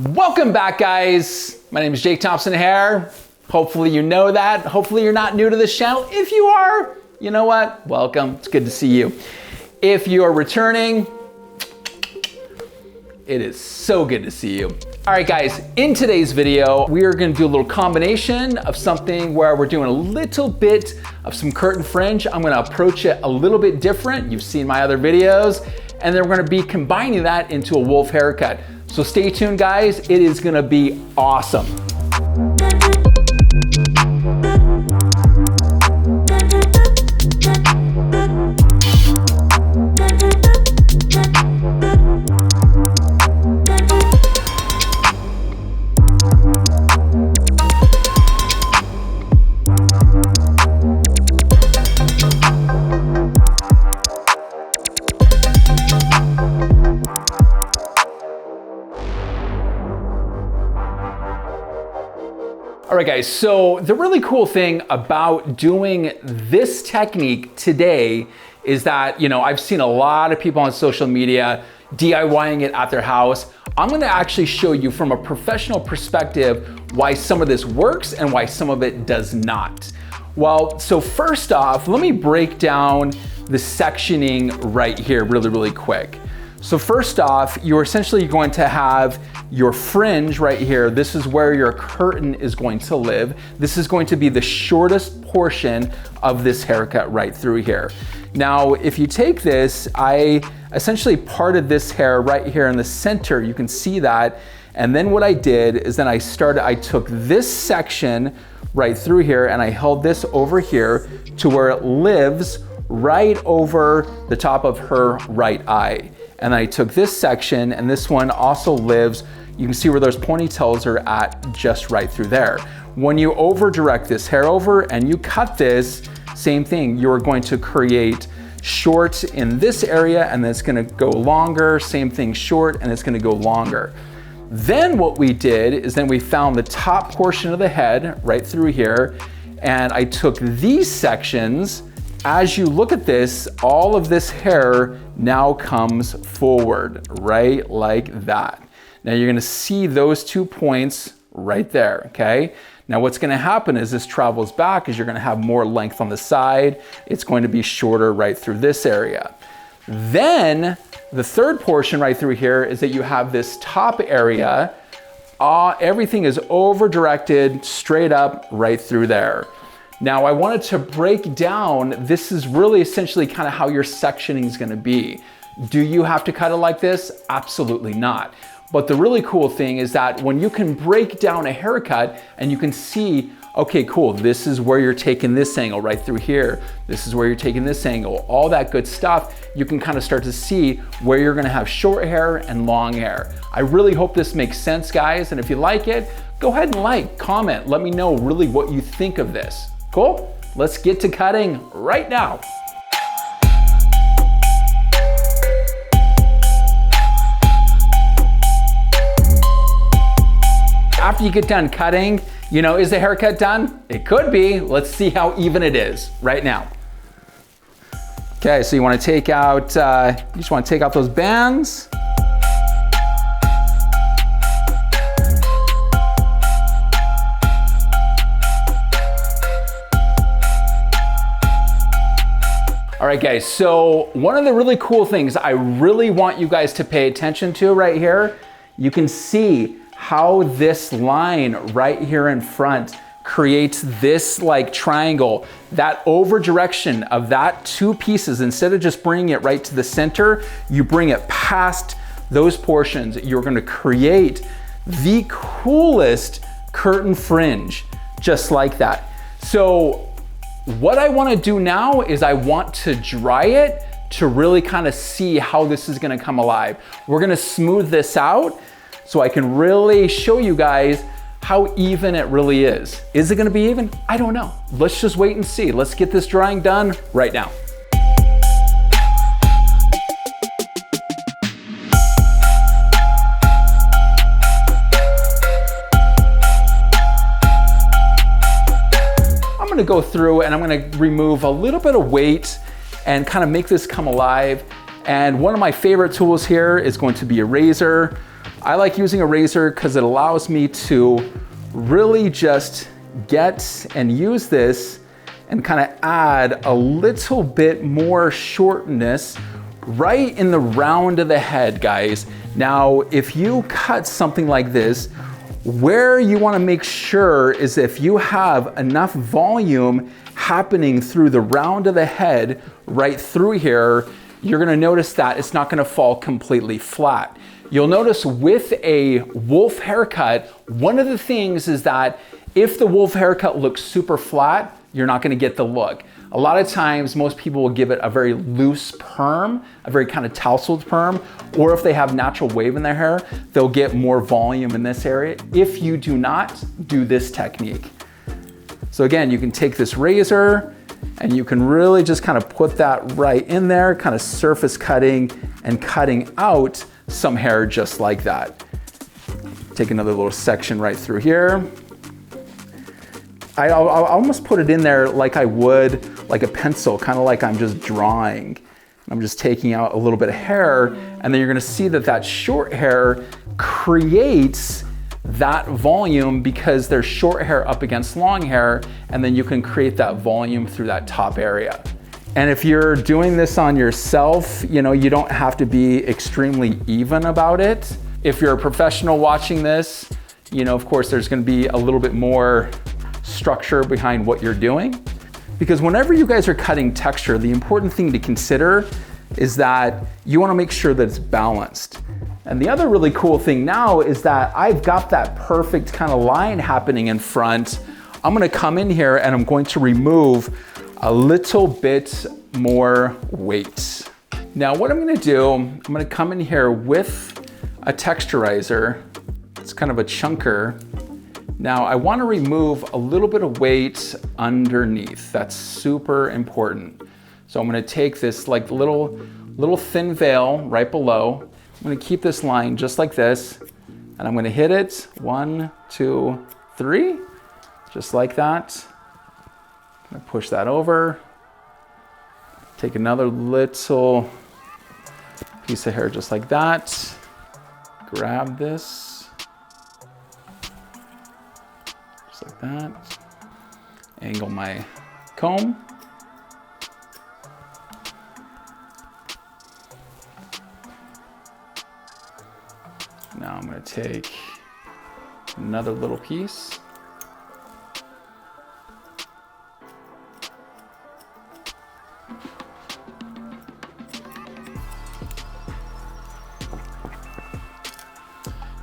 Welcome back, guys. My name is Jake Thompson Hair. Hopefully you know that. Hopefully you're not new to this channel. If you are, you know what? Welcome. It's good to see you. If you are returning, it is so good to see you. All right, guys, in today's video, we are gonna do a little combination of something where we're doing a little bit of some curtain fringe. I'm gonna approach it a little bit different. You've seen my other videos, and then we're gonna be combining that into a wolf haircut. So stay tuned, guys. It is gonna be awesome. All right, guys, so the really cool thing about doing this technique today is that, I've seen a lot of people on social media DIYing it at their house. I'm gonna actually show you from a professional perspective why some of this works and why some of it does not. Well, so first off, let me break down the sectioning right here really quick. So first off, you're essentially going to have your fringe right here. This is where your curtain is going to live. This is going to be the shortest portion of this haircut right through here. Now, if you take this, I essentially parted this hair right here in the center. You can see that. And then what I did is then I took this section right through here and I held this over here to where it lives right over the top of her right eye. And I took this section, and this one also lives, you can see where those ponytails are at just right through there. When you over direct this hair over and you cut this, same thing, you're going to create short in this area, and then it's gonna go longer, same thing, short, and it's gonna go longer. Then what we did is then we found the top portion of the head right through here, and I took these sections. As you look at this, all of this hair now comes forward, right like that. Now you're gonna see those 2 points right there, okay? Now what's gonna happen is this travels back, is you're gonna have more length on the side. It's going to be shorter right through this area. Then the third portion right through here is that you have this top area. Everything is over directed straight up right through there. Now I wanted to break down, this is really essentially kind of how your sectioning is gonna be. Do you have to cut it like this? Absolutely not. But the really cool thing is that when you can break down a haircut and you can see, okay, cool, this is where you're taking this angle right through here. This is where you're taking this angle, all that good stuff. You can kind of start to see where you're gonna have short hair and long hair. I really hope this makes sense, guys. And if you like it, go ahead and like, comment, let me know really what you think of this. Cool? Let's get to cutting right now. After you get done cutting, is the haircut done? It could be. Let's see how even it is right now. Okay, so you want to take out, those bands. All right, guys, so one of the really cool things I really want you guys to pay attention to right here, you can see how this line right here in front creates this like triangle. That over direction of that 2 pieces, instead of just bringing it right to the center, you bring it past those portions. You're gonna create the coolest curtain fringe, just like that. So what I wanna do now is I want to dry it to really kind of see how this is gonna come alive. We're gonna smooth this out so I can really show you guys how even it really is. Is it gonna be even? I don't know. Let's just wait and see. Let's get this drying done right now. I'm gonna go through and I'm gonna remove a little bit of weight and kind of make this come alive. And one of my favorite tools here is going to be a razor. I like using a razor because it allows me to really just get and use this and kind of add a little bit more shortness right in the round of the head, guys. Now, if you cut something like this, where you want to make sure is if you have enough volume happening through the round of the head right through here, you're going to notice that it's not going to fall completely flat. You'll notice with a wolf haircut, one of the things is that if the wolf haircut looks super flat, you're not going to get the look. A lot of times, most people will give it a very loose perm, a very kind of tousled perm, or if they have natural wave in their hair, they'll get more volume in this area if you do not do this technique. So again, you can take this razor and you can really just kind of put that right in there, kind of surface cutting and cutting out some hair just like that. Take another little section right through here. I'll almost put it in there like I would like a pencil, kind of like I'm just drawing. I'm just taking out a little bit of hair, and then you're gonna see that that short hair creates that volume because there's short hair up against long hair, and then you can create that volume through that top area. And if you're doing this on yourself, you know, you don't have to be extremely even about it. If you're a professional watching this, you know, of course, there's gonna be a little bit more structure behind what you're doing. Because whenever you guys are cutting texture, the important thing to consider is that you wanna make sure that it's balanced. And the other really cool thing now is that I've got that perfect kind of line happening in front. I'm gonna come in here and I'm going to remove a little bit more weight. Now what I'm gonna do, I'm gonna come in here with a texturizer. It's kind of a chunker. Now I want to remove a little bit of weight underneath. That's super important. So I'm going to take this like little thin veil right below. I'm going to keep this line just like this, and I'm going to hit it 1, 2, 3, just like that. I'm going to push that over. Take another little piece of hair just like that. Grab this. Like that. Angle my comb. Now I'm going to take another little piece.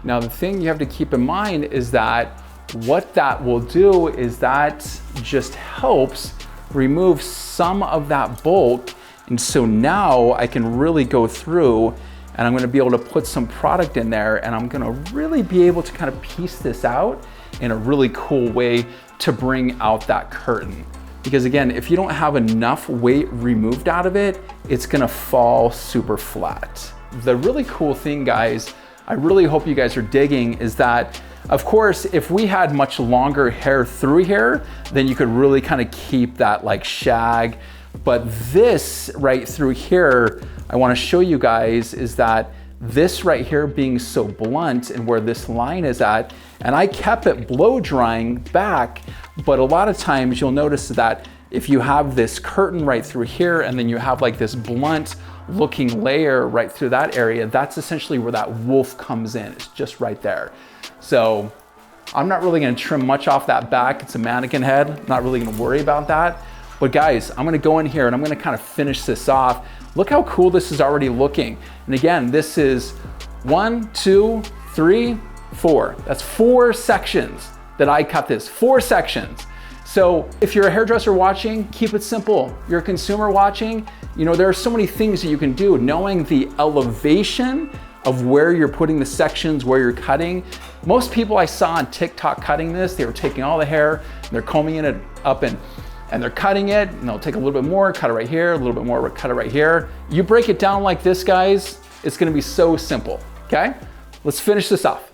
Now the thing you have to keep in mind is that what that will do is that just helps remove some of that bulk. And so now I can really go through and I'm gonna be able to put some product in there, and I'm gonna really be able to kind of piece this out in a really cool way to bring out that curtain. Because again, if you don't have enough weight removed out of it, it's gonna fall super flat. The really cool thing, guys, I really hope you guys are digging, is that of course, if we had much longer hair through here, then you could really kind of keep that like shag. But this right through here, I want to show you guys is that this right here being so blunt and where this line is at, and I kept it blow drying back, but a lot of times you'll notice that if you have this curtain right through here and then you have like this blunt looking layer right through that area, that's essentially where that wolf comes in. It's just right there. So I'm not really gonna trim much off that back. It's a mannequin head. I'm not really gonna worry about that. But guys, I'm gonna go in here and I'm gonna kind of finish this off. Look how cool this is already looking. And again, this is 1, 2, 3, 4. That's 4 sections that I cut this, 4 sections. So if you're a hairdresser watching, keep it simple. You're a consumer watching, you know, there are so many things that you can do. Knowing the elevation of where you're putting the sections, where you're cutting. Most people I saw on TikTok cutting this, they were taking all the hair, and they're combing it up and they're cutting it, and they'll take a little bit more, cut it right here, a little bit more, cut it right here. You break it down like this, guys, it's gonna be so simple, okay? Let's finish this off.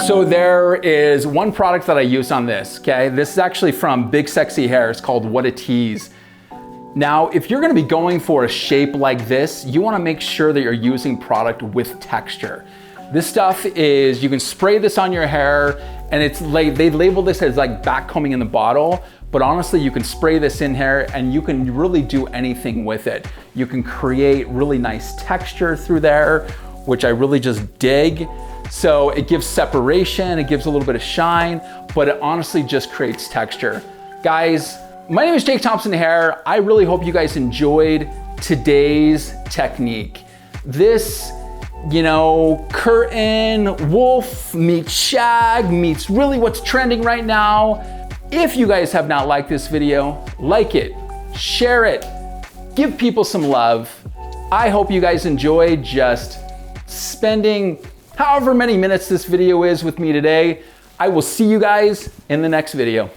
So there is one product that I use on this, okay? This is actually from Big Sexy Hair. It's called What a Tease. Now, if you're gonna be going for a shape like this, you wanna make sure that you're using product with texture. This stuff is, you can spray this on your hair, and it's like, they label this as like backcombing in the bottle, but honestly, you can spray this in here and you can really do anything with it. You can create really nice texture through there, which I really just dig. So it gives separation, it gives a little bit of shine, but it honestly just creates texture. Guys, my name is Jake Thompson Hair. I really hope you guys enjoyed today's technique. This, you know, curtain, wolf meets shag meets really what's trending right now. If you guys have not liked this video, like it, share it, give people some love. I hope you guys enjoyed just spending however many minutes this video is with me today. I will see you guys in the next video.